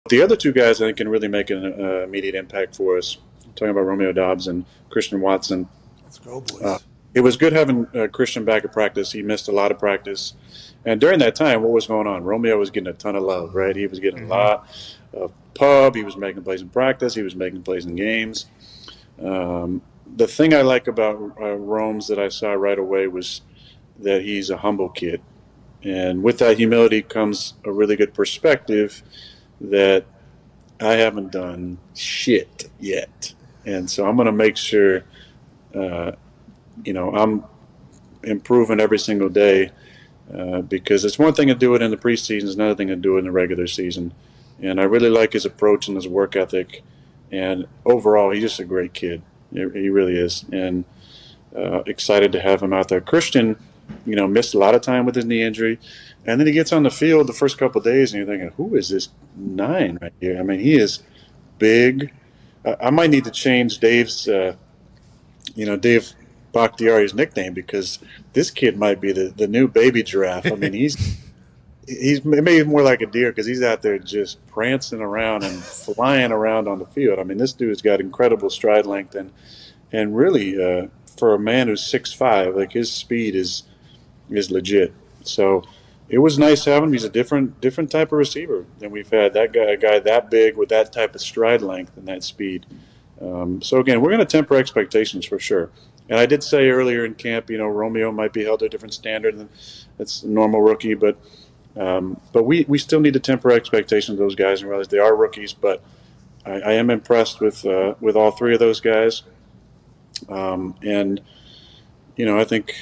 the other two guys I think can really make an immediate impact for us. I'm talking about Romeo Doubs and Christian Watson. Let's go, boys. It was good having Christian back at practice. He missed a lot of practice. And during that time, what was going on? Romeo was getting a ton of love, right? He was getting a lot of pub. He was making plays in practice. He was making plays in games. The thing I like about Rome's that I saw right away was that he's a humble kid. And with that humility comes a really good perspective that I haven't done shit yet. And so I'm going to make sure, I'm improving every single day because it's one thing to do it in the preseason, it's another thing to do it in the regular season. And I really like his approach and his work ethic. And overall, he's just a great kid. He really is. And excited to have him out there. Christian, missed a lot of time with his knee injury. And then he gets on the field the first couple of days, and you're thinking, who is this 9 right here? I mean, he is big. I might need to change Dave's, Dave Bakhtiari's nickname because this kid might be the new baby giraffe. I mean, he's maybe more like a deer because he's out there just prancing around and flying around on the field. I mean, this dude's got incredible stride length and really for a man who's 6'5", like his speed is legit. So it was nice having him. He's a different type of receiver than we've had. That guy, a guy that big with that type of stride length and that speed. So again, we're going to temper expectations for sure. And I did say earlier in camp, Romeo might be held to a different standard than that's a normal rookie, but we still need to temper expectations of those guys and realize they are rookies. But I am impressed with all three of those guys, and I think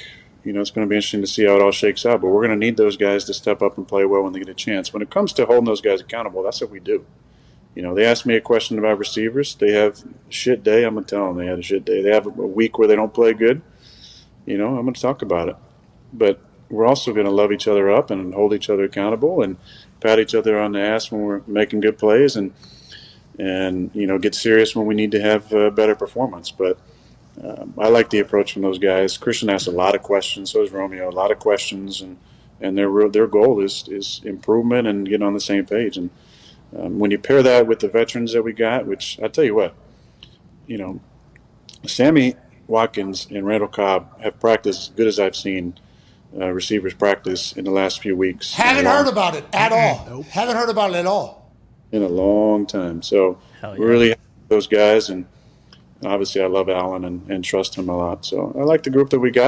it's going to be interesting to see how it all shakes out. But we're going to need those guys to step up and play well when they get a chance. When it comes to holding those guys accountable, that's what we do. They asked me a question about receivers. They have a shit day. I'm going to tell them they had a shit day. They have a week where they don't play good. I'm going to talk about it. But we're also going to love each other up and hold each other accountable and pat each other on the ass when we're making good plays and get serious when we need to have better performance. But I like the approach from those guys. Christian asked a lot of questions. So does Romeo. A lot of questions, and their goal is improvement and getting on the same page. And when you pair that with the veterans that we got, which I tell you what, Sammy Watkins and Randall Cobb have practiced as good as I've seen receivers practice in the last few weeks. Haven't heard about it at all. Nope. Haven't heard about it at all. In a long time. So we really have those guys, and obviously I love Allen and trust him a lot. So I like the group that we got.